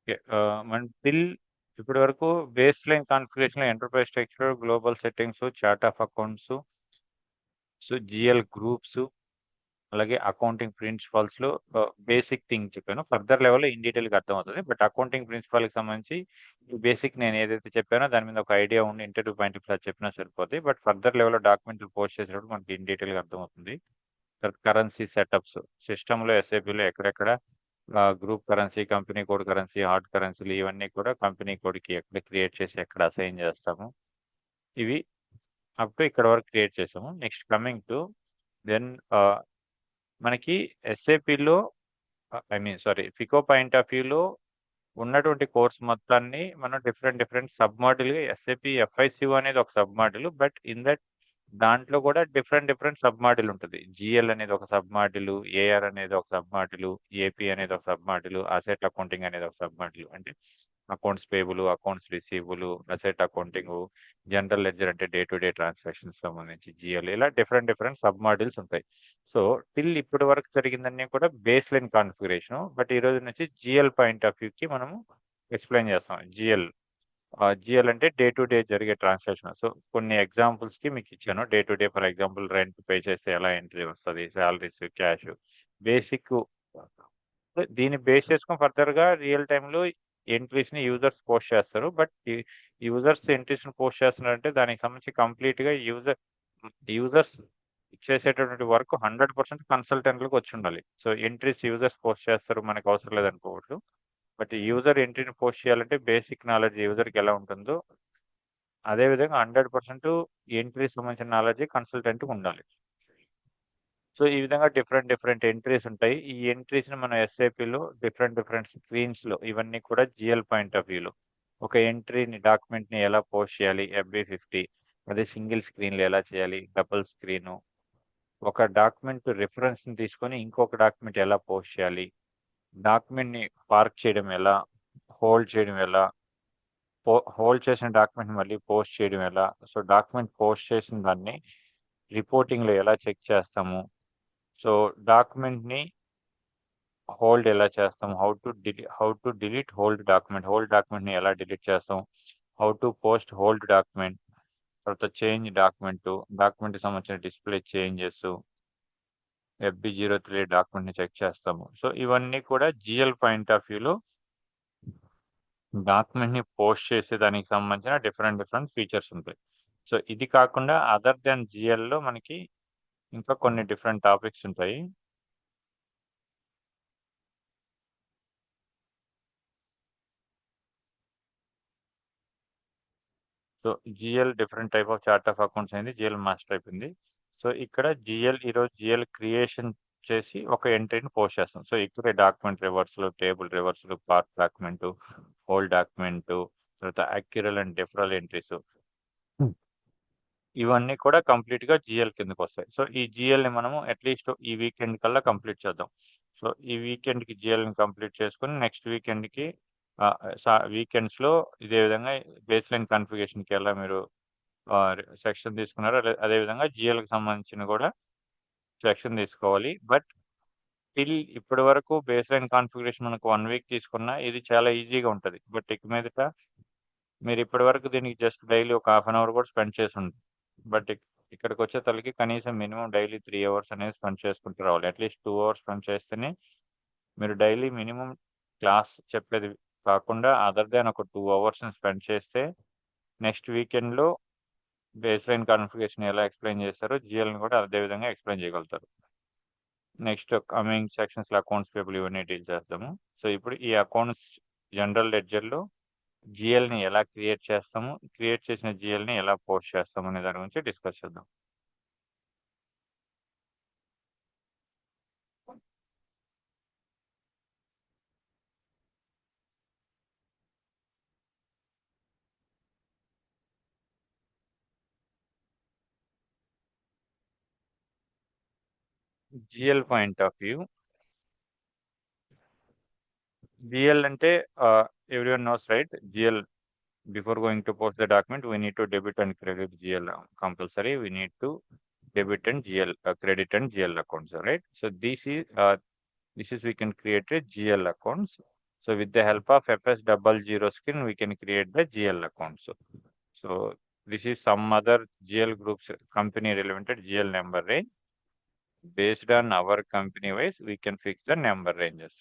Okay. మన till ఇప్పటి వరకు base line configuration enterprise structure, global settings, chart of accounts, so GL groups, అలాగే accounting principles లో basic thing చెప్పాను. Further లెవెల్లో ఇన్ డీటెయిల్ గా అర్థమవుతుంది. బట్ అకౌంటింగ్ ప్రిన్సిపల్ కి సంబంధించి ఈ బేసిక్ నేను ఏదైతే చెప్పానో దాని మీద ఒక ఐడియా ఉండి ఇంటర్వ్యూ పాయింట్ ఆఫ్ చెప్పినా సరిపోతుంది. బట్ ఫర్దర్ లెవెల్లో డాక్యుమెంట్లు పోస్ట్ చేసేటప్పుడు మనకి ఇన్ డీటెయిల్ గా అర్థమవుతుంది. కరెన్సీ సెటప్స్ సిస్టమ్ లో ఎస్ఐపిలో ఎక్కడెక్కడ group currency, company code currency, hard కరెన్సీలు ఇవన్నీ కూడా కంపెనీ కోడ్కి ఎక్కడ క్రియేట్ చేసి ఎక్కడ అసైన్ చేస్తాము. ఇవి అప్ టు ఇక్కడ వరకు క్రియేట్ చేసాము. నెక్స్ట్ కమింగ్ టు దెన్ మనకి ఎస్ఏపిలో ఫికో పాయింట్ ఆఫ్ వ్యూలో ఉన్నటువంటి కోర్స్ మొత్తాన్ని మనం different sub module SAP FICO అనేది ఒక sub module. But in that దాంట్లో కూడా డిఫరెంట్ సబ్ మాడ్యూల్ ఉంటుంది. జిఎల్ అనేది ఒక సబ్ మాడ్యూల్, ఏఆర్ అనేది ఒక సబ్ మాడ్యూల్, ఏపీ అనేది ఒక సబ్ మాడ్యూల్, అసెట్ అకౌంటింగ్ అనేది ఒక సబ్ మాడ్యూల్. అంటే accounts payable, accounts receivable, asset accounting, general ledger అంటే డే టు డే ట్రాన్సాక్షన్స్ సంబంధించి జిఎల్, ఇలా డిఫరెంట్ సబ్ మాడ్యూల్స్ ఉంటాయి. సో టిల్ ఇప్పటి వరకు జరిగిందన్నీ కూడా బేస్ లైన్ కాన్ఫిగరేషన్. బట్ ఈ రోజు నుంచి జిఎల్ పాయింట్ ఆఫ్ వ్యూకి మనము ఎక్స్ప్లెయిన్ చేస్తాం. జిఎల్ అంటే డే టు డే జరిగే ట్రాన్సాక్షన్. సో కొన్ని ఎగ్జాంపుల్స్ కి మీకు ఇచ్చాను. Day to day for example rent pay చేస్తే ఎలా ఎంట్రీ వస్తుంది, శాలరీస్, క్యాష్, బేసిక్. దీన్ని బేస్ చేసుకొని ఫర్దర్ గా రియల్ టైంలో ఎంట్రీస్ ని యూజర్స్ పోస్ట్ చేస్తారు. బట్ యూజర్స్ ఎంట్రీస్ ని పోస్ట్ చేస్తున్నారంటే దానికి సంబంధించి కంప్లీట్ గా యూజర్స్ చేసేటటువంటి వర్క్ 100% కన్సల్టెంట్లకు వచ్చి ఉండాలి. సో ఎంట్రీస్ యూజర్స్ పోస్ట్ చేస్తారు, మనకు అవసరం లేదనుకోవచ్చు. బట్ యూజర్ ఎంట్రీని పోస్ట్ చేయాలంటే బేసిక్ నాలెడ్జ్ యూజర్కి ఎలా ఉంటుందో అదేవిధంగా 100% ఎంట్రీ సంబంధించిన నాలెడ్జ్ కన్సల్టెంట్కి ఉండాలి. సో ఈ విధంగా డిఫరెంట్ ఎంట్రీస్ ఉంటాయి. ఈ ఎంట్రీస్ ని మనం ఎస్ఐపిలో డిఫరెంట్ స్క్రీన్స్ లో ఇవన్నీ కూడా జిఎల్ పాయింట్ ఆఫ్ వ్యూలో ఒక ఎంట్రీని డాక్యుమెంట్ ని ఎలా పోస్ట్ చేయాలి, FB50 అదే సింగిల్ స్క్రీన్ లో ఎలా చేయాలి, డబుల్ స్క్రీన్, ఒక డాక్యుమెంట్ రిఫరెన్స్ ని తీసుకొని ఇంకొక డాక్యుమెంట్ ఎలా పోస్ట్ చేయాలి, డాక్యుమెంట్ ని పార్క్ చేయడం ఎలా, హోల్డ్ చేయడం ఎలా, హోల్డ్ చేసిన డాక్యుమెంట్ మళ్ళీ పోస్ట్ చేయడం ఎలా, సో డాక్యుమెంట్ పోస్ట్ చేసిన దాన్ని రిపోర్టింగ్ లో ఎలా చెక్ చేస్తాము, సో డాక్యుమెంట్ ని హోల్డ్ ఎలా చేస్తాం, how to delete hold document ని ఎలా డిలీట్ చేస్తాం, how to post hold document, తర్వాత చేంజ్ డాక్యుమెంట్ సంబంధించిన డిస్ప్లే చేంజెస్, FB03 డాక్యుమెంట్ ని చెక్ చేస్తాము. సో ఇవన్నీ కూడా జిఎల్ పాయింట్ ఆఫ్ వ్యూలో డాక్యుమెంట్ ని పోస్ట్ చేసే దానికి సంబంధించిన డిఫరెంట్ ఫీచర్స్ ఉంటాయి. సో ఇది కాకుండా అదర్ దాన్ జిఎల్ లో మనకి ఇంకా కొన్ని డిఫరెంట్ టాపిక్స్ ఉంటాయి. So GL different type of chart of accounts అయింది, జిఎల్ మాస్టర్ అయిపోయింది. సో ఇక్కడ ఈరోజు జిఎల్ క్రియేషన్ చేసి ఒక ఎంట్రీని పోస్ట్ చేస్తాం. సో ఇక్కడ డాక్యుమెంట్ రివర్స్లు, టేబుల్ రివర్స్లు, పార్ట్ డాక్యుమెంట్, హోల్ డాక్యుమెంట్, తర్వాత అక్యురల్ అండ్ డిఫరల్ ఎంట్రీస్, ఇవన్నీ కూడా కంప్లీట్ గా జిఎల్ కిందకి వస్తాయి. సో ఈ జిఎల్ ని మనము అట్లీస్ట్ ఈ వీకెండ్ కల్లా కంప్లీట్ చేద్దాం. సో ఈ వీకెండ్ కి జిఎల్ ని కంప్లీట్ చేసుకుని నెక్స్ట్ వీకెండ్ కి వీకెండ్స్ లో ఇదే విధంగా బేస్ లైన్ కాన్ఫిగరేషన్ కి ఎలా మీరు సెక్షన్ తీసుకున్నారో అదే విధంగా జిఎల్ కి సంబంధించిన కూడా సెక్షన్ తీసుకోవాలి. బట్ టిల్ ఇప్పటి వరకు బేస్ లైన్ కాన్ఫిగరేషన్ మనకు 1 వీక్ తీసుకున్నా ఇది చాలా ఈజీగా ఉంటుంది. బట్ ఇక మీదట మీరు ఇప్పటి వరకు దీనికి జస్ట్ డైలీ ఒక ½ అవర్ కూడా స్పెండ్ చేసి ఉంటుంది. బట్ ఇక్కడికి వచ్చే తలకి కనీసం మినిమం డైలీ 3 అవర్స్ అనేది స్పెండ్ చేసుకుంటూ రావాలి. అట్లీస్ట్ 2 అవర్స్ స్పెండ్ చేస్తేనే మీరు డైలీ మినిమం క్లాస్ చెప్పేది కాకుండా అదర్ దాన్ ఒక 2 అవర్స్ స్పెండ్ చేస్తే నెక్స్ట్ వీకెండ్లో బేస్ లైన్ కాన్ఫిగరేషన్ ఎలా ఎక్స్ప్లెయిన్ చేస్తారో జిఎల్ని కూడా అదే విధంగా ఎక్స్ప్లెయిన్ చేయగలుగుతారు. నెక్స్ట్ కమింగ్ సెక్షన్స్లో అకౌంట్స్ పేబుల్ ఇవన్నీ డీల్ చేస్తాము. సో ఇప్పుడు ఈ అకౌంట్స్ జనరల్ లెడ్జర్లో జిఎల్ని ఎలా క్రియేట్ చేస్తాము, క్రియేట్ చేసిన జిఎల్ని ఎలా పోస్ట్ చేస్తాము అనే దాని గురించి డిస్కస్ చేద్దాం. GL point of view, GL అంటే everyone knows right, GL before going to post the document we need to debit and credit GL compulsory, we need to debit and GL credit and GL accounts, right? So this is we can create a GL accounts. So with the help of FS00 screen, we can create the GL accounts. So this is some other GL groups company relevant GL number range. Based on our company wise, we can fix the number ranges.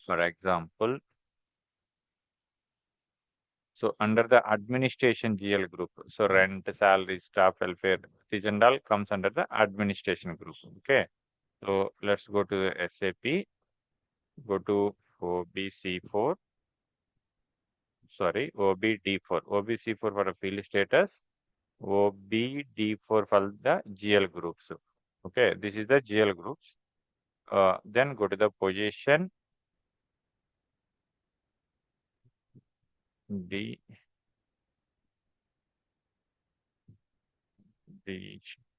For example, so under the administration GL group, so rent, salary, staff welfare, this and all comes under the administration group. Okay. So let's go to the SAP, go to OBC4, sorry, OBD4, OBC4 for a field status, OBD4 for the GL groups. Okay, this is the GL groups. Then go to the position D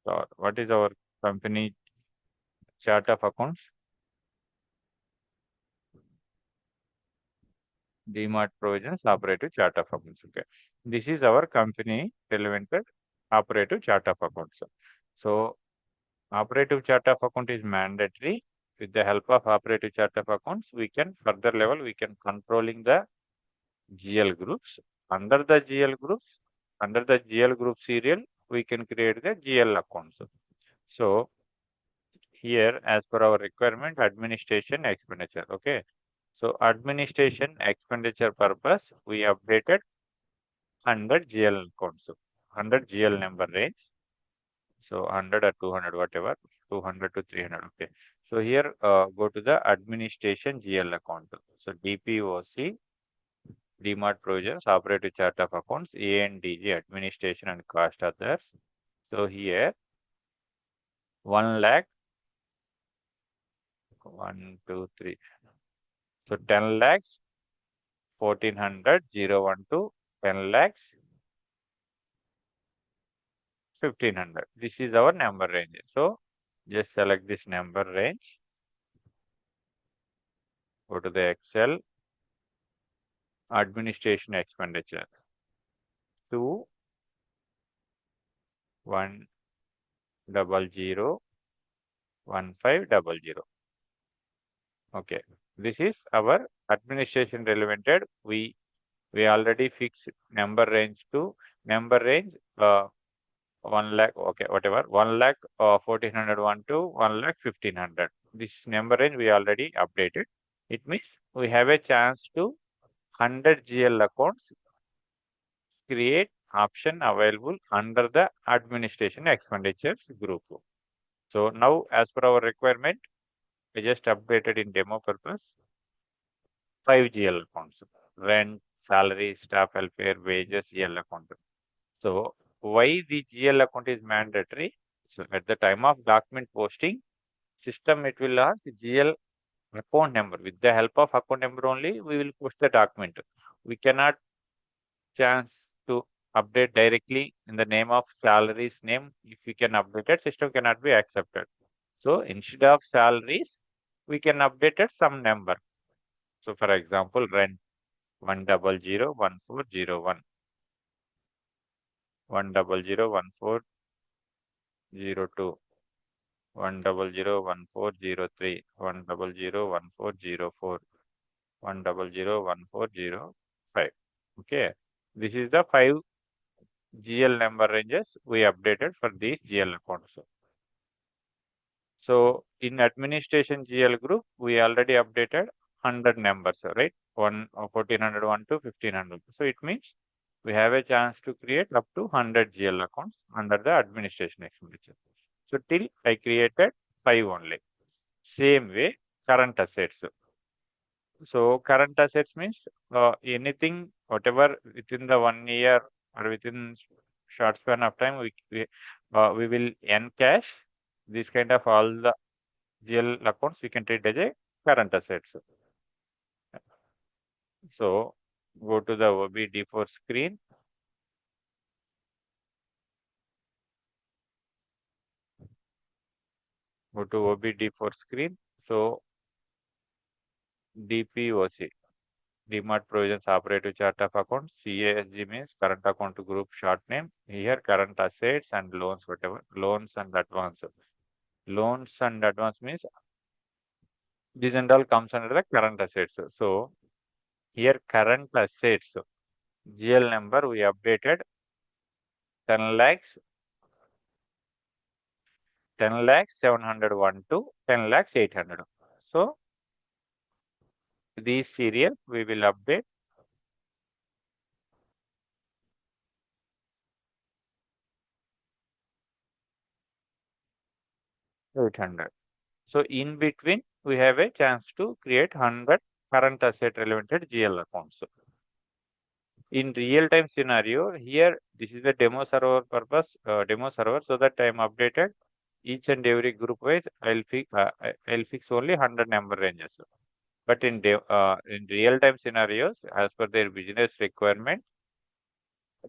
star. What is our company chart of accounts? DMart provisions operative chart of accounts. Okay, this is our company relevant operative chart of accounts. So operative chart of account is mandatory. With the help of operative chart of accounts, we can further level, we can controlling the GL groups. Under the GL groups, under the GL group serial, we can create the GL accounts. So here, as per our requirement, administration expenditure. Okay. So administration expenditure purpose, we updated 100 GL accounts, 100 GL number range. So 100 or 200, whatever, 200 to 300. Okay. So here, go to the administration GL account. So DPOC, DMart provisions, operative chart of accounts, ANDG, administration and cost others. So here, 1 lakh, 1, 2, 3. So 10 lakhs, 1400, 012, 10 lakhs, 1500. This is our number range. So just select this number range. Go to the Excel, administration expenditure. 2, 1, 00, 1500. Okay, this is our administration relevant. We already fixed number range to number range 1 lakh. Okay, whatever, 1 lakh 1401 to 1 lakh 1500. This number range we already updated. It means we have a chance to 100 GL accounts create option available under the administration expenditures group. So now, as per our requirement, we just updated in demo purpose 5 GL accounts: rent, salary, staff welfare, wages, GL account. So why the GL account is mandatory? So at the time of document posting, system it will ask GL account number. With the help of account number only, we will post the document. We cannot chance to update directly in the name of salaries name. If we can update it, system cannot be accepted. So instead of salaries, we can update it some number. So for example, rent 1001401, 1001402, 1001403, 1001404, 1001405. Okay, this is the 5 GL number ranges we updated for these GL accounts. So in administration GL group, we already updated 100 numbers, right? 1401 to 1500. So it means we have a chance to create up to 100 GL accounts under the administration expenditure. So till I created 5 only. Same way, current assets. So current assets means anything, whatever within the 1 year or within short span of time, we will encash this kind of all the GL accounts we can treat as a current assets. So go to the OBD4 screen. Go to OBD4 screen. So DPOC, DMart provisions operative chart of accounts. CASG means current account group short name. Here current assets and loans, whatever loans and advance. Loans and advance means This and all comes under the current assets. So here current assets GL number we updated 10 lakhs, 10 lakhs 701 to 10 lakhs 800. So these serial we will update 800. So in between we have a chance to create 100 current asset relevant GL accounts. In real time scenario here, this is the demo server purpose, demo server, so that I am updated each and every group wise. I'll fix only 100 number ranges. But in real time scenarios, as per their business requirement,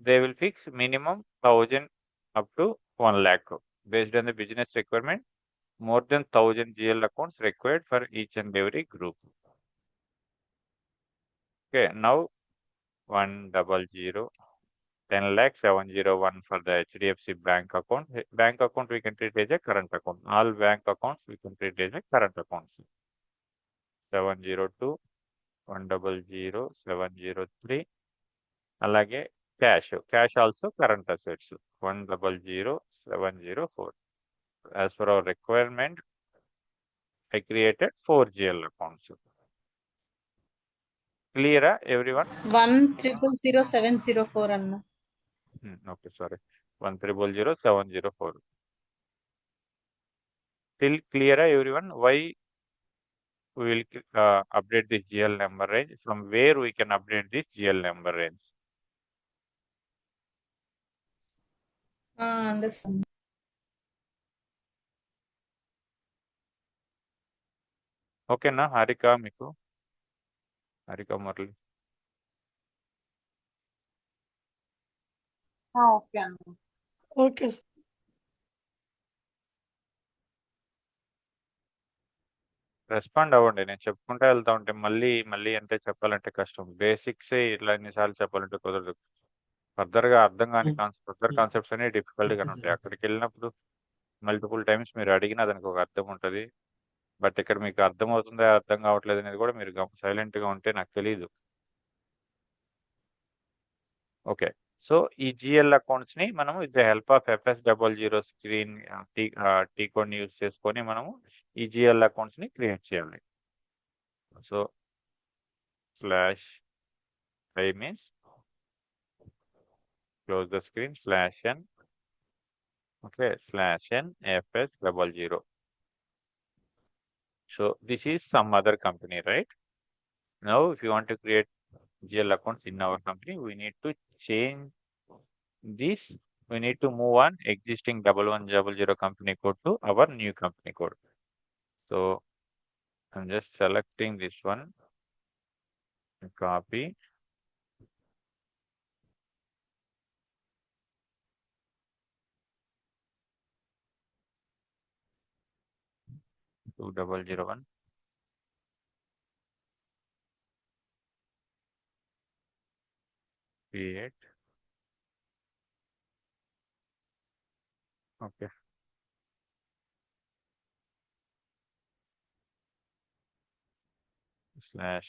they will fix minimum 1000 up to 1 lakh based on the business requirement. More than 1000 GL accounts required for each and every group. Okay, now 100 10 lakh 701 for the HDFC bank account. Bank account we can treat as a current account. All bank accounts we can treat as a current accounts. 702 100 703. అలాగే cash also current assets 100 704. As per our requirement, I created 4 GL accounts. Clear, everyone? 1000704 అన్న. Okay, sorry. 100 704. Still clear, everyone? Why we will update this GL number range? From where we can update this GL number range? Understand. ఓకేనా హారిక మీకు? Harika Murali. Okay అన్న. Okay. Respond అవ్వండి. నేను చెప్పుకుంటా వెళ్తా ఉంటే మళ్ళీ అంటే చెప్పాలంటే కష్టం. బేసిక్స్ ఇట్లా ఎన్నిసార్లు చెప్పాలంటే కుదరదు. ఫర్దర్గా అర్థం కాని ఫర్దర్ కాన్సెప్ట్స్ అనేవి డిఫికల్ట్గానే ఉంటాయి. అక్కడికి వెళ్ళినప్పుడు మల్టిపుల్ టైమ్స్ మీరు అడిగినా దానికి ఒక అర్థం ఉంటుంది. బట్ ఇక్కడ మీకు అర్థం అవుతుందా అర్థం కావట్లేదు అనేది కూడా మీరు సైలెంట్గా ఉంటే నాకు తెలియదు. ఓకే, సో ఈ జిఎల్ అకౌంట్స్ ని మనము with the help of FS00 screen T code use చేసుకొని మనము ఈ జిఎల్ అకౌంట్స్ ని క్రియేట్ చేయాలి. So /i means close the screen /n, okay, /n FS00. So this is some other company, right? Now if you want to create GL accounts in our company, we need to change this. We need to move on existing 1100 company code to our new company code. So I'm just selecting this one, copy, to 001, create, okay,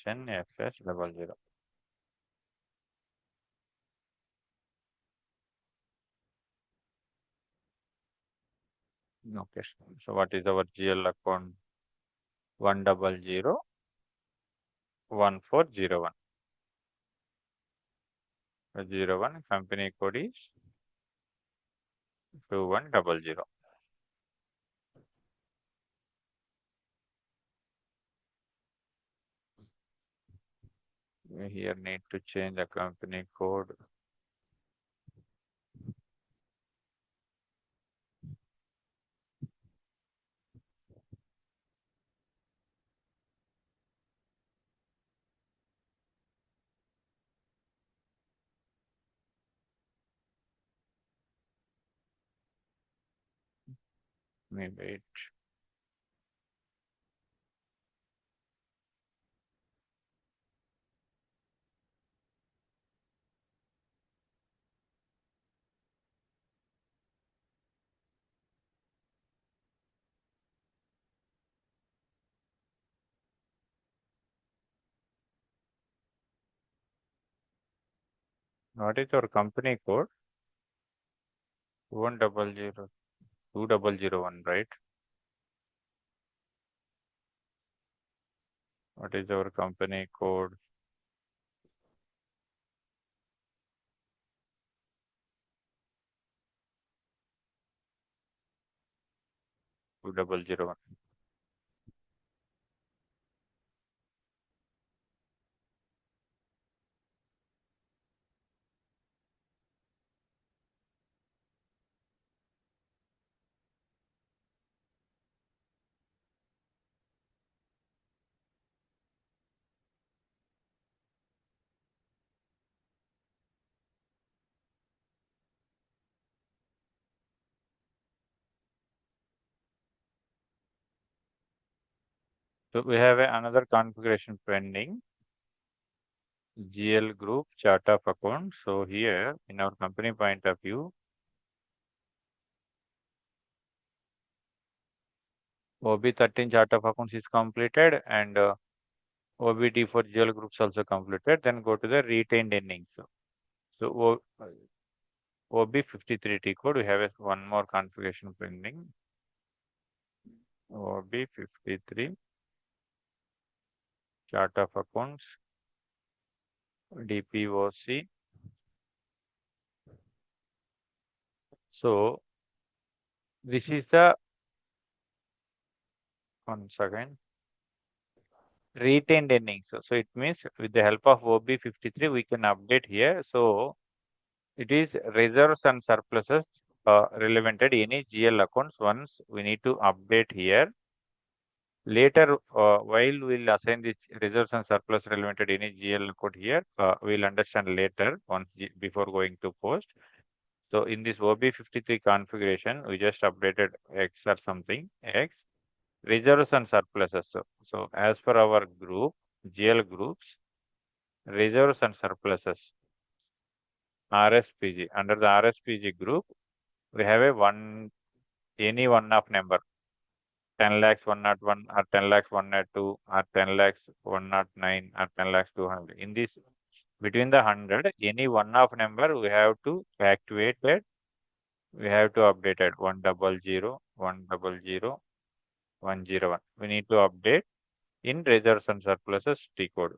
/n FS00. Okay, so what is our GL account? 1001401. 01 company code is 2100. We here need to change the company code. Maybe it. What is your company code? 2001, right? What is our company code? 2001. So we have another configuration pending. GL group chart of accounts. So here in our company point of view, OB13 chart of accounts is completed and OBD for GL groups also completed. Then go to the retained earnings. So OB53T code, we have one more configuration pending. OB53 chart of accounts, DPOC. So this is the, once again, retained earnings. So it means with the help of OB53, we can update here. So it is reserves and surpluses relevant at any GL accounts. Once we need to update here. Later, while we'll assign this reserves and surplus relevant at any GL account here, we'll understand later once before going to post. So in this OB53 configuration, we just updated X or something, X, reserves and surpluses. So as per our group, GL groups, reserves and surpluses, RSPG. Under the RSPG group, we have any one of number, 10 lakhs 101 or 10 lakhs 102 or 10 lakhs 109 or 10 lakhs 200. In this, between the 100, any one of number we have to activate that. We have to update it 100, 100, 101. We need to update in reserves and surpluses T code.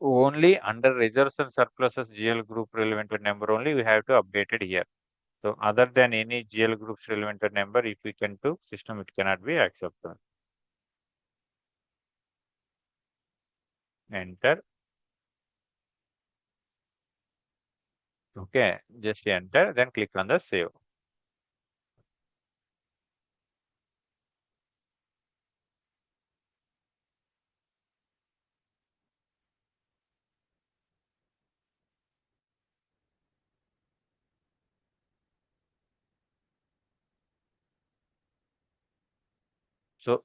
Only under reserves and surpluses GL group relevant number only we have to update it here. So other than any GL groups relevant number, if we can do system, it cannot be accepted. Enter. Okay, just enter, then click on the save. So,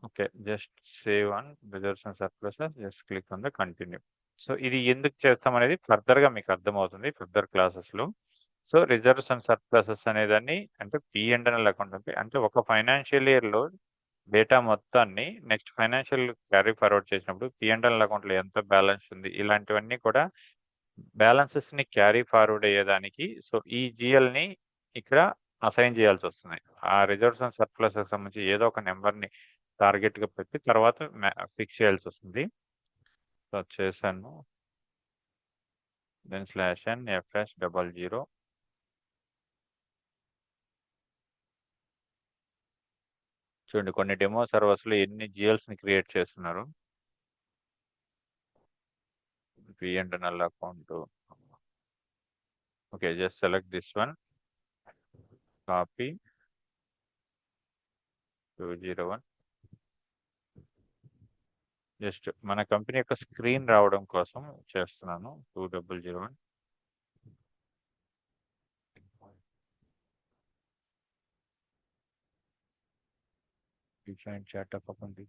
okay, just save on reserves and surpluses, just click on the continue. So ఇది ఎందుకు చేస్తాం అనేది ఫర్దర్గా మీకు అర్థమవుతుంది further క్లాసెస్లో. So reserves and surpluses అనేదాన్ని అంటే P&L అకౌంట్ అంటే ఒక ఫైనాన్షియల్ ఇయర్లో డేటా మొత్తాన్ని నెక్స్ట్ ఫైనాన్షియల్ క్యారీ ఫార్వర్డ్ చేసినప్పుడు P&L అకౌంట్లో ఎంత బ్యాలెన్స్ ఉంది ఇలాంటివన్నీ కూడా బ్యాలెన్సెస్ని క్యారీ ఫార్వర్డ్ అయ్యేదానికి సో ఈ జిఎల్ని ఇక్కడ అసైన్ చేయాల్సి వస్తుంది. ఆ రిజర్వ్స్ అండ్ సర్ప్లసెస్ సంబంధించి ఏదో ఒక నెంబర్ని టార్గెట్గా పెట్టి తర్వాత ఫిక్స్ చేయాల్సి వస్తుంది. సో చేశాను. Then /n FS00. చూడండి కొన్ని డెమో సర్వర్స్లో ఎన్ని జిఎల్స్ని క్రియేట్ చేస్తున్నారు. P&L account. Okay, just select this one, copy 201. Just మన కంపెనీ యొక్క స్క్రీన్ రావడం కోసం చేస్తున్నాను. 2001. Different chart of account.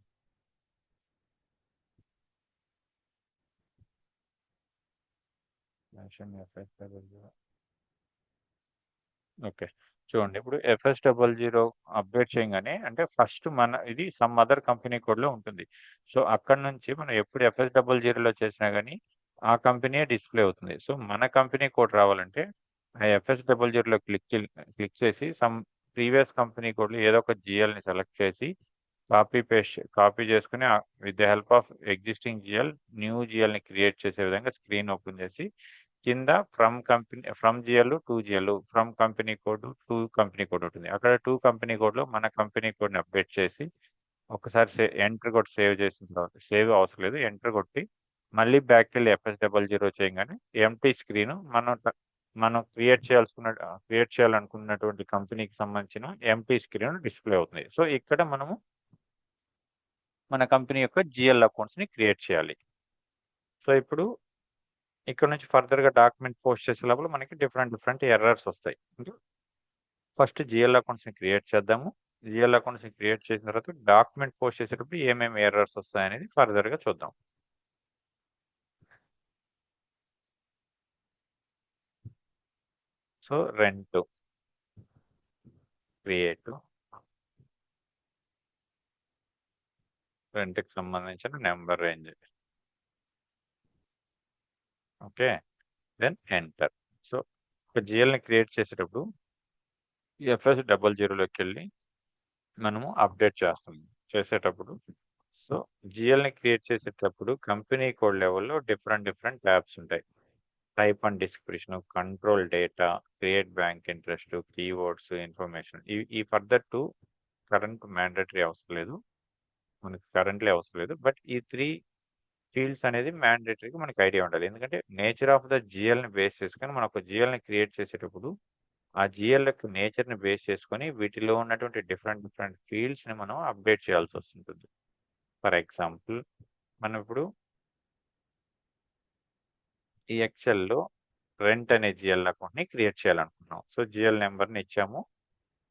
Okay, చూడండి ఇప్పుడు FS00 అప్డేట్ చేయగానే అంటే ఫస్ట్ మన ఇది సమ్ అదర్ కంపెనీ కోడ్లో ఉంటుంది. సో అక్కడ నుంచి మనం ఎప్పుడు FS00లో చేసినా కానీ ఆ కంపెనీ డిస్ప్లే అవుతుంది. సో మన కంపెనీ కోడ్ రావాలంటే ఆ FS00లో క్లిక్ చేసి సమ్ ప్రీవియస్ కంపెనీ కోడ్లో ఏదో ఒక జిఎల్ని సెలెక్ట్ చేసి కాపీ చేసుకుని with the help of existing GL new జిఎల్ని క్రియేట్ చేసే విధంగా స్క్రీన్ ఓపెన్ చేసి కింద from GL to GL from company code to company code ఉంటుంది. అక్కడ టు కంపెనీ కోడ్లో మన కంపెనీ కోడ్ని అప్డేట్ చేసి ఒకసారి ఎంటర్ కొట్టి సేవ్ చేసిన తర్వాత సేవ్ అవసరం లేదు, ఎంటర్ కొట్టి మళ్ళీ బ్యాక్ వెళ్ళి FS00 చేయగానే ఎంటీ స్క్రీన్ మనం క్రియేట్ చేయాలనుకున్నటువంటి కంపెనీకి సంబంధించిన ఎంటీ స్క్రీన్ డిస్ప్లే అవుతుంది. సో ఇక్కడ మనము మన కంపెనీ యొక్క జిఎల్ అకౌంట్స్ని క్రియేట్ చేయాలి. సో ఇప్పుడు ఇక్కడ నుంచి ఫర్దర్గా డాక్యుమెంట్ పోస్ట్ చేసే లోపల మనకి డిఫరెంట్ ఎర్రర్స్ వస్తాయి. ఫస్ట్ జిఎల్ అకౌంట్స్ని క్రియేట్ చేద్దాము. జిఎల్ అకౌంట్స్ని క్రియేట్ చేసిన తర్వాత డాక్యుమెంట్ పోస్ట్ చేసేటప్పుడు ఏమేమి ఎర్రర్స్ వస్తాయనేది ఫర్దర్గా చూద్దాం. సో రెంట్ క్రియేట్ రెంట్కి సంబంధించిన number range, okay, then enter. So ఒక జిఎల్ని క్రియేట్ చేసేటప్పుడు FS00లోకి వెళ్ళి మనము అప్డేట్ చేసేటప్పుడు సో జిఎల్ని క్రియేట్ చేసేటప్పుడు కంపెనీ కోడ్ లెవెల్లో డిఫరెంట్ ట్యాబ్స్ ఉంటాయి. Type and description, control data, create bank interest, keywords, information. ఈ ఫర్దర్ టు కరెంట్ మ్యాండేటరీ అవసరం లేదు, మనకి కరెంట్లీ అవసరం లేదు. బట్ ఈ 3 ఫీల్డ్స్ అనేది మ్యాండేటరీగా మనకి ఐడియా ఉండాలి. ఎందుకంటే నేచర్ ఆఫ్ ద జిఎల్ని బేస్ చేసుకొని మనం ఒక జిఎల్ని క్రియేట్ చేసేటప్పుడు ఆ జిఎల్ యొక్క నేచర్ని బేస్ చేసుకొని వీటిలో ఉన్నటువంటి డిఫరెంట్ ఫీల్డ్స్ని మనం అప్డేట్ చేయాల్సి వస్తుంటుంది. ఫర్ ఎగ్జాంపుల్ మనం ఇప్పుడు ఈ ఎక్సెల్లో రెంట్ అనే జిఎల్ అకౌంట్ని క్రియేట్ చేయాలనుకున్నాం. సో జిఎల్ నెంబర్ని ఇచ్చాము,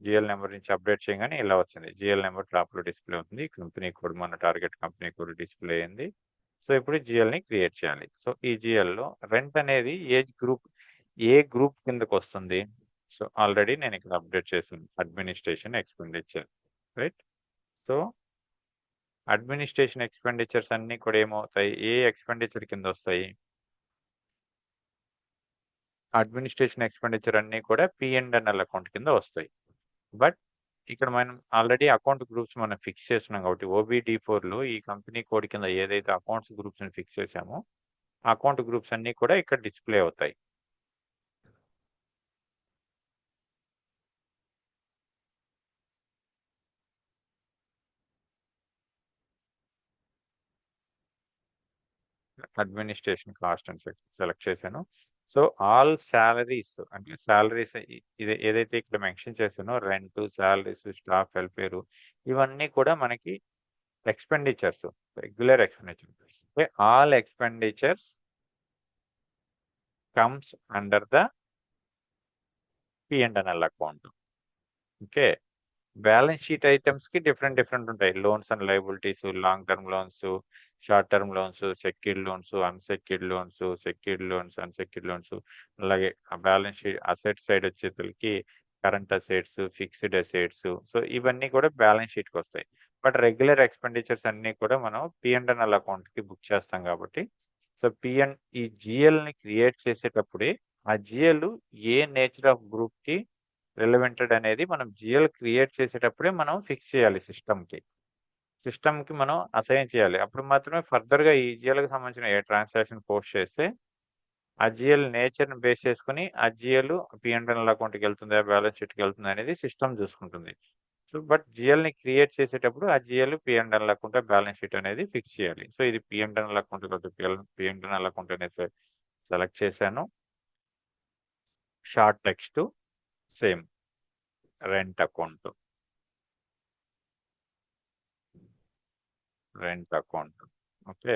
జిఎల్ నెంబర్ నుంచి అప్డేట్ చేయగానే ఇలా వచ్చింది. జిఎల్ నెంబర్ టాప్లో డిస్ప్లే అవుతుంది, కంపెనీ కోడ్ మన టార్గెట్ కంపెనీ కోడ్ డిస్ప్లే అయింది. సో ఇప్పుడు జిఎల్ని క్రియేట్ చేయాలి. సో ఈ జిఎల్లో రెంట్ అనేది ఏ గ్రూప్ కిందకు వస్తుంది. సో ఆల్రెడీ నేను ఇక్కడ అప్డేట్ చేసాను, administration expenditure, right. So administration expenditures అన్నీ కూడా ఏమవుతాయి, ఏ ఎక్స్పెండిచర్ కింద వస్తాయి, అడ్మినిస్ట్రేషన్ ఎక్స్పెండిచర్ అన్నీ కూడా P&L అకౌంట్ కింద వస్తాయి. బట్ ఇక్కడ మనం ఆల్రెడీ అకౌంట్ గ్రూప్స్ మనం ఫిక్స్ చేస్తున్నాం కాబట్టి OBD4లో ఈ కంపెనీ కోడ్ కింద ఏదైతే అకౌంట్స్ గ్రూప్స్ని ఫిక్స్ చేసామో అకౌంట్ గ్రూప్స్ అన్నీ కూడా ఇక్కడ డిస్ప్లే అవుతాయి. అడ్మినిస్ట్రేషన్ కాస్ట్ అని సెలెక్ట్ చేశాను. సో ఆల్ శాలరీస్ అంటే శాలరీస్ ఇది ఏదైతే ఇక్కడ మెన్షన్ చేశానో రెంట్, శాలరీస్, స్టాఫ్ వెల్ఫేర్, ఇవన్నీ కూడా మనకి expenditures, regular expenditures. All expenditures comes under the P&L account. Okay, balance sheet items కి డిఫరెంట్ ఉంటాయి. Loans and liabilities, long term loans, short term loans, secured loans, unsecured loans, secured loans, unsecured loans. అలాగే balance sheet asset side వచ్చేసరికి current assets, fixed assets. So ఇవన్నీ కూడా balance షీట్కి వస్తాయి. But regular expenditures అన్నీ కూడా మనం P&L అకౌంట్కి బుక్ చేస్తాం కాబట్టి సో ఈ జిఎల్ని క్రియేట్ చేసేటప్పుడే ఆ జిఎల్ ఏ నేచర్ ఆఫ్ గ్రూప్కి రిలవెంటెడ్ అనేది మనం జిఎల్ క్రియేట్ చేసేటప్పుడే మనం ఫిక్స్ చేయాలి. సిస్టమ్కి మనం అసైన్ చేయాలి. అప్పుడు మాత్రమే ఫర్దర్గా ఈ జిఎల్కి సంబంధించిన ఏ ట్రాన్సాక్షన్ పోస్ట్ చేస్తే ఆ జిఎల్ నేచర్ని బేస్ చేసుకుని ఆ జిఎల్ P&L అకౌంట్కి వెళ్తుందా, బ్యాలెన్స్ షీట్కి వెళ్తుందా అనేది సిస్టమ్ చూసుకుంటుంది. సో బట్ జిఎల్ని క్రియేట్ చేసేటప్పుడు ఆ GL P&L account, balance sheet అనేది ఫిక్స్ చేయాలి. సో ఇది P&L అకౌంట్, P&L అకౌంట్ అనేది సెలెక్ట్ చేశాను. Short text same rent account, okay.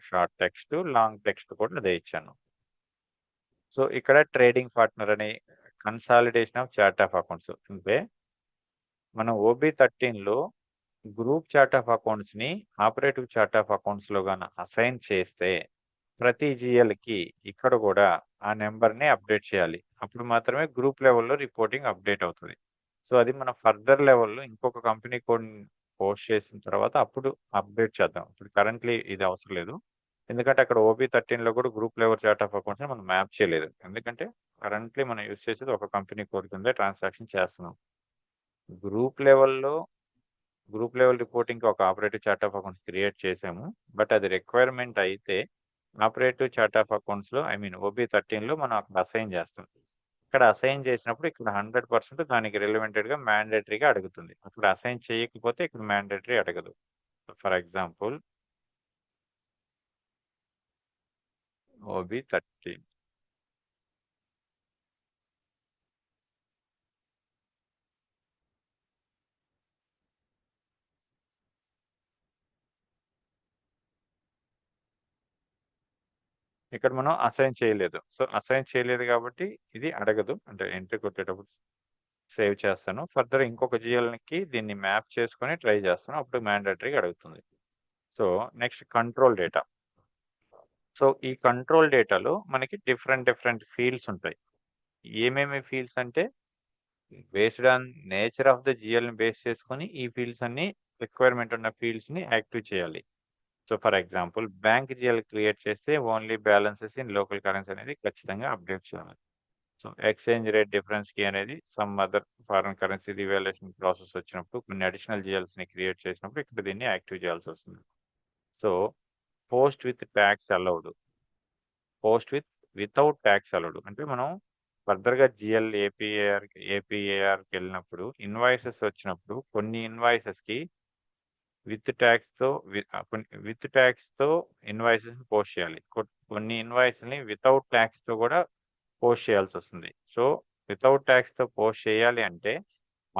Short text, long text కూడా అదే ఇచ్చాను. సో ఇక్కడ ట్రేడింగ్ పార్ట్నర్ అని consolidation of chart of accounts అంటే మనం OB13లో గ్రూప్ చార్ట్ ఆఫ్ అకౌంట్స్ని ఆపరేటివ్ చార్ట్ ఆఫ్ అకౌంట్స్లో గాన అసైన్ చేస్తే ప్రతి జిఎల్కి ఇక్కడ కూడా ఆ నెంబర్ని అప్డేట్ చేయాలి. అప్పుడు మాత్రమే గ్రూప్ లెవెల్లో రిపోర్టింగ్ అప్డేట్ అవుతుంది. సో అది మనం ఫర్దర్ లెవెల్లో ఇంకొక కంపెనీ కోడ్ పోస్ట్ చేసిన తర్వాత అప్పుడు అప్డేట్ చేద్దాం. ఇప్పుడు కరెంట్లీ ఇది అవసరం లేదు. ఎందుకంటే అక్కడ OB13 లో కూడా group level chart of accounts మనం మ్యాప్ చేయలేదు. ఎందుకంటే కరెంట్లీ మనం యూజ్ చేసేది ఒక కంపెనీ కోడ్ కింద ట్రాన్సాక్షన్ చేస్తున్నాం. గ్రూప్ లెవెల్లో గ్రూప్ లెవెల్ రిపోర్టింగ్కి ఒక operative chart of accounts create చేసాము. బట్ అది రిక్వైర్మెంట్ అయితే ఆపరేటివ్ చార్ట్ ఆఫ్ అకౌంట్స్లో OB13లో మనం అక్కడ అసైన్ చేస్తాం. ఇక్కడ అసైన్ చేసినప్పుడు ఇక్కడ 100% దానికి రిలవెంటెడ్గా మ్యాండేటరీగా అడుగుతుంది. అక్కడ అసైన్ చేయకపోతే ఇక్కడ మ్యాండేటరీ అడగదు. For example OB13. ఇక్కడ మనం అసైన్ చేయలేదు. సో అసైన్ చేయలేదు కాబట్టి ఇది అడగదు. అంటే ఎంట్రీ కొట్టేటప్పుడు సేవ్ చేస్తాను. ఫర్దర్ ఇంకొక జిఎల్కి దీన్ని మ్యాప్ చేసుకొని ట్రై చేస్తాను. అప్పుడు మ్యాండేటరీగా అడుగుతుంది. So next control data. So ఈ కంట్రోల్ డేటాలో మనకి డిఫరెంట్ ఫీల్డ్స్ ఉంటాయి. ఏమేమి ఫీల్డ్స్ అంటే based on nature of the జిఎల్ని బేస్ చేసుకొని ఈ ఫీల్డ్స్ అన్ని రిక్వైర్మెంట్ ఉన్న ఫీల్డ్స్ని యాక్టివ్ చేయాలి. So for example bank GL create చేస్తే only balances in local currency అనేది ఖచ్చితంగా అప్డేట్ చేయాలి. సో ఎక్స్చేంజ్ రేట్ డిఫరెన్స్ కి అనేది some other foreign currency revaluation process వచ్చినప్పుడు కొన్ని అడిషనల్ జిఎల్స్ని క్రియేట్ చేసినప్పుడు ఇక్కడ దీన్ని యాక్టివ్ చేయాల్సి వస్తుంది. So post with tax allowed, post without tax allowed అంటే మనం ఫర్దర్గా జిఎల్ ఏపీఏఆర్కి వెళ్ళినప్పుడు ఇన్వాయిసెస్ వచ్చినప్పుడు కొన్ని ఇన్వాయిసెస్కి విత్ ట్యాక్స్తో ఇన్వాయిసెస్ పోస్ట్ చేయాలి. కొన్ని ఇన్వాయిస్ని వితౌట్ ట్యాక్స్తో కూడా పోస్ట్ చేయాల్సి వస్తుంది. సో వితౌట్ ట్యాక్స్తో పోస్ట్ చేయాలి అంటే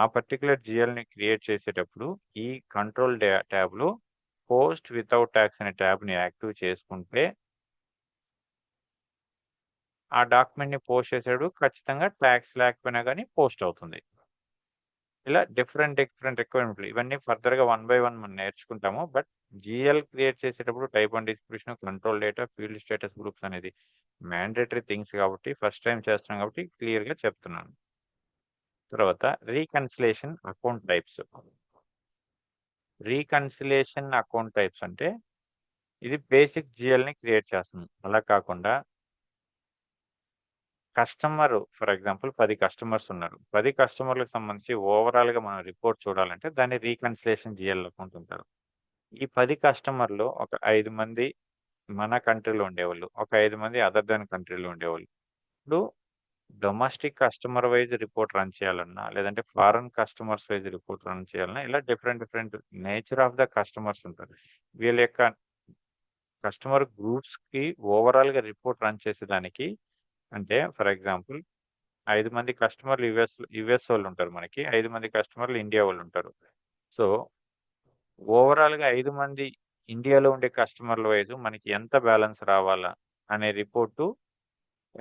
ఆ పర్టికులర్ జిఎల్ని క్రియేట్ చేసేటప్పుడు ఈ కంట్రోల్ ట్యాబ్లో పోస్ట్ వితౌట్ ట్యాక్స్ అనే ట్యాబ్ని యాక్టివ్ చేసుకుంటే ఆ డాక్యుమెంట్ని పోస్ట్ చేసేటప్పుడు ఖచ్చితంగా ట్యాక్స్ లేకపోయినా కానీ పోస్ట్ అవుతుంది. ఇలా డిఫరెంట్ రిక్వైర్మెంట్లు ఇవన్నీ ఫర్దర్గా 1 by 1 మనం నేర్చుకుంటాము. బట్ జిఎల్ క్రియేట్ చేసేటప్పుడు type and distribution, control data, field status groups అనేది మ్యాండేటరీ థింగ్స్ కాబట్టి ఫస్ట్ టైం చేస్తున్నాం కాబట్టి క్లియర్గా చెప్తున్నాను. తర్వాత reconciliation account types. Reconciliation account types అంటే ఇది బేసిక్ జిఎల్ని క్రియేట్ చేస్తుంది. అలా కాకుండా కస్టమర్ ఫర్ ఎగ్జాంపుల్ 10 కస్టమర్స్ ఉన్నారు. 10 కస్టమర్లకు సంబంధించి ఓవరాల్గా మనం రిపోర్ట్ చూడాలంటే దాన్ని రీకన్సిలేషన్ జిఎల్ అకౌంట్ ఉంటారు. ఈ 10 కస్టమర్లు ఒక 5 మంది మన కంట్రీలో ఉండేవాళ్ళు, ఒక 5 మంది అదర్ దాన్ కంట్రీలో ఉండేవాళ్ళు. ఇప్పుడు domestic customer wise report run చేయాలన్నా లేదంటే foreign customers wise report run చేయాలన్నా ఇలా different nature of the customers ఉంటారు. వీళ్ళ యొక్క కస్టమర్ గ్రూప్స్కి ఓవరాల్గా రిపోర్ట్ రన్ చేసేదానికి అంటే ఫర్ ఎగ్జాంపుల్ 5 మంది కస్టమర్లు యుఎస్ వాళ్ళు ఉంటారు మనకి, 5 మంది కస్టమర్లు ఇండియా వాళ్ళు ఉంటారు. సో ఓవరాల్గా 5 మంది ఇండియాలో ఉండే కస్టమర్ల వైజ్ మనకి ఎంత బ్యాలెన్స్ రావాలా అనే రిపోర్టు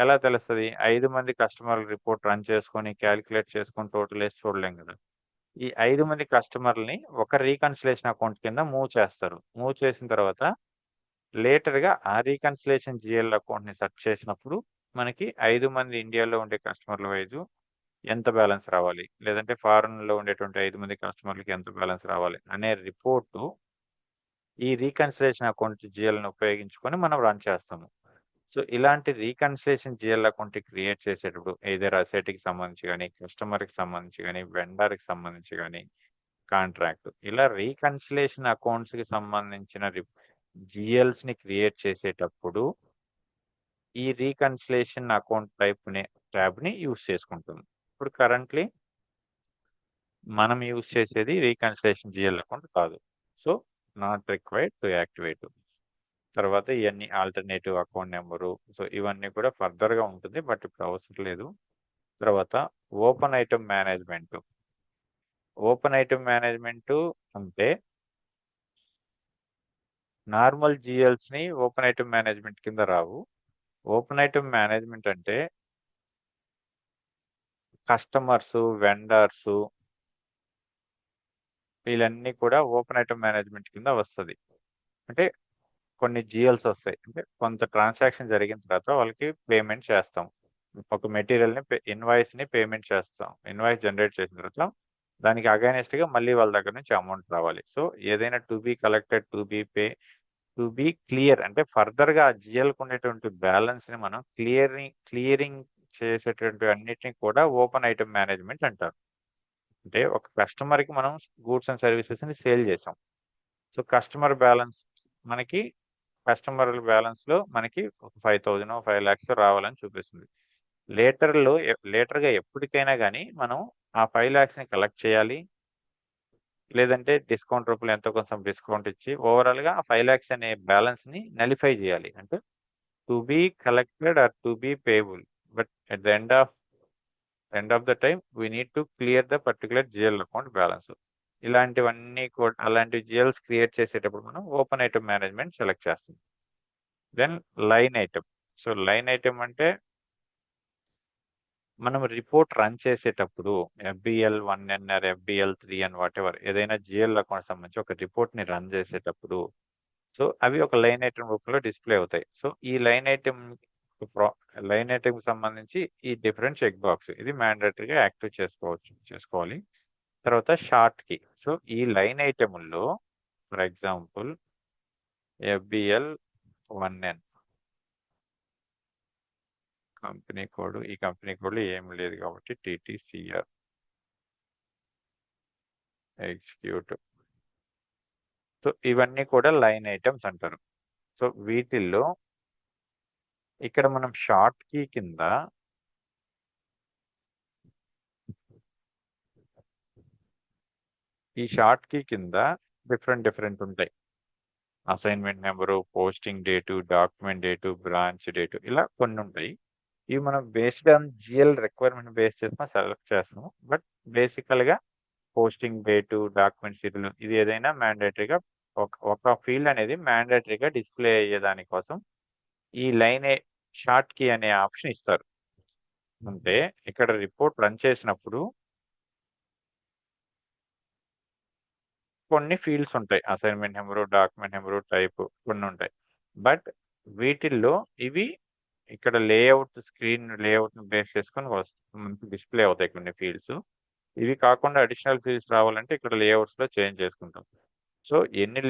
ఎలా తెలుస్తుంది? 5 మంది కస్టమర్ల రిపోర్ట్ రన్ చేసుకొని క్యాలిక్యులేట్ చేసుకొని టోటల్ వేసి చూడలేం కదా. ఈ 5 మంది కస్టమర్ని ఒక రీకన్సిలేషన్ అకౌంట్ కింద మూవ్ చేస్తారు. మూవ్ చేసిన తర్వాత లేటర్గా ఆ రీకన్సిలేషన్ జిఎల్ అకౌంట్ని సెర్చ్ చేసినప్పుడు మనకి 5 మంది ఇండియాలో ఉండే కస్టమర్ల వైజ్ ఎంత బ్యాలెన్స్ రావాలి, లేదంటే ఫారెన్లో ఉండేటువంటి 5 మంది కస్టమర్లకి ఎంత బ్యాలెన్స్ రావాలి అనే రిపోర్టు ఈ రీకన్సిలేషన్ అకౌంట్ జిఎల్ని ఉపయోగించుకొని మనం రన్ చేస్తాము. సో ఇలాంటి రీకన్సిలేషన్ జిఎల్ అకౌంట్ క్రియేట్ చేసేటప్పుడు ఏదైనా అసెట్కి సంబంధించి కానీ, కస్టమర్కి సంబంధించి కానీ, వెండర్కి సంబంధించి కానీ, కాంట్రాక్ట్ ఇలా రీకన్సిలేషన్ అకౌంట్స్కి సంబంధించిన జిఎల్స్ని క్రియేట్ చేసేటప్పుడు ఈ రీకన్సిలేషన్ అకౌంట్ ట్యాబ్ని యూస్ చేసుకుంటుంది. ఇప్పుడు కరెంట్లీ మనం యూస్ చేసేది రీకన్సిలేషన్ జిఎల్ అకౌంట్ కాదు. So not required to activate. తర్వాత ఇవన్నీ ఆల్టర్నేటివ్ అకౌంట్ నెంబరు, సో ఇవన్నీ కూడా ఫర్దర్గా ఉంటుంది బట్ ఇప్పుడు అవసరం లేదు. తర్వాత open item management. Open item management అంటే నార్మల్ జిఎల్స్ని ఓపెన్ ఐటమ్ మేనేజ్మెంట్ కింద రావు. ఓపెన్ ఐటమ్ మేనేజ్మెంట్ అంటే కస్టమర్స్, వెండర్స్ వీళ్ళన్నీ కూడా ఓపెన్ ఐటమ్ మేనేజ్మెంట్ కింద వస్తుంది. అంటే కొన్ని జిఎల్స్ వస్తాయి, అంటే కొంత ట్రాన్సాక్షన్ జరిగిన తర్వాత వాళ్ళకి పేమెంట్ చేస్తాం. ఒక మెటీరియల్ని ఇన్వాయిస్ని పేమెంట్ చేస్తాం. ఇన్వాయిస్ జనరేట్ చేసిన తర్వాత దానికి అగైనెస్ట్గా మళ్ళీ వాళ్ళ దగ్గర నుంచి అమౌంట్ రావాలి. సో ఏదైనా to be collected, to be pay to be clear అంటే ఫర్దర్ గా జిఎల్ ఉండేటువంటి బ్యాలెన్స్ ని మనం క్లియరింగ్ చేసేటువంటి అన్నిటిని కూడా ఓపెన్ ఐటమ్ మేనేజ్మెంట్ అంటారు. అంటే ఒక కస్టమర్ కి మనం గూడ్స్ అండ్ సర్వీసెస్ ని సేల్ చేసాం. సో కస్టమర్ బ్యాలెన్స్ మనకి కస్టమర్ బ్యాలెన్స్ లో మనకి ఒక 5,000 5 lakhs రావాలని చూపిస్తుంది. లేటర్ గా ఎప్పటికైనా కానీ మనం ఆ 5 lakhs ని కలెక్ట్ చేయాలి, లేదంటే డిస్కౌంట్ రూపంలో ఎంతో కొంచెం డిస్కౌంట్ ఇచ్చి ఓవరాల్ గా ఆ 5 lakhs అనే బ్యాలెన్స్ ని నలిఫై చేయాలి. అంటే to be collected or to be payable, but at the end of the time we need to clear the particular GL account balance. ఇలాంటివన్నీ కూడా అలాంటి జిఎల్స్ క్రియేట్ చేసేటప్పుడు మనం ఓపెన్ ఐటమ్ మేనేజ్మెంట్ సెలెక్ట్ చేస్తాం. Then line item. So line item అంటే మనం report run చేసేటప్పుడు FBL 1N or FBL 3N whatever ఏదైనా జిఎల్ అకౌంట్ సంబంధించి ఒక రిపోర్ట్ ని రన్ చేసేటప్పుడు సో అవి ఒక లైన్ ఐటమ్ రూపంలో డిస్ప్లే అవుతాయి. సో ఈ లైన్ ఐటమ్ కి సంబంధించి ఈ డిఫరెంట్ చెక్ బాక్స్ ఇది మ్యాండేటరీగా యాక్టివ్ చేసుకోవాలి. తర్వాత షార్ట్ కి. సో ఈ లైన్ ఐటమ్లో for example FBL 1N company code, ఈ కంపెనీ కోడ్లో ఏం లేదు కాబట్టి TTCR ఎగ్జిక్యూటివ్. సో ఇవన్నీ కూడా లైన్ ఐటమ్స్ అంటారు. సో వీటిల్లో ఇక్కడ మనం షార్ట్ కీ కింద డిఫరెంట్ ఉంటాయి. Assignment number, posting date, document date, branch date, ఇలా కొన్ని ఉంటాయి. ఇవి మనం based on GL requirement base చేసుకొని సెలెక్ట్ చేస్తాము. బట్ బేసికల్గా పోస్టింగ్ డేటు, డాక్యుమెంట్ షీట్లు ఇది ఏదైనా మ్యాండేటరీగా ఒక ఫీల్డ్ అనేది మ్యాండేటరీగా డిస్ప్లే అయ్యేదాని కోసం ఈ షార్ట్ కీ అనే ఆప్షన్ ఇస్తారు. అంటే ఇక్కడ రిపోర్ట్ రన్ చేసినప్పుడు కొన్ని ఫీల్డ్స్ ఉంటాయి, assignment number, document number, type కొన్ని ఉంటాయి. బట్ వీటిల్లో ఇవి ఇక్కడ స్క్రీన్ లేఅవుట్ ని బేస్ చేసుకొని మనకి డిస్ప్లే అవుతాయి కొన్ని ఫీల్డ్స్. ఇవి కాకుండా అడిషనల్ ఫీల్డ్స్ రావాలంటే ఇక్కడ లేఅవుట్స్ లో చేంజ్ చేసుకుంటాం. సో ఎన్ని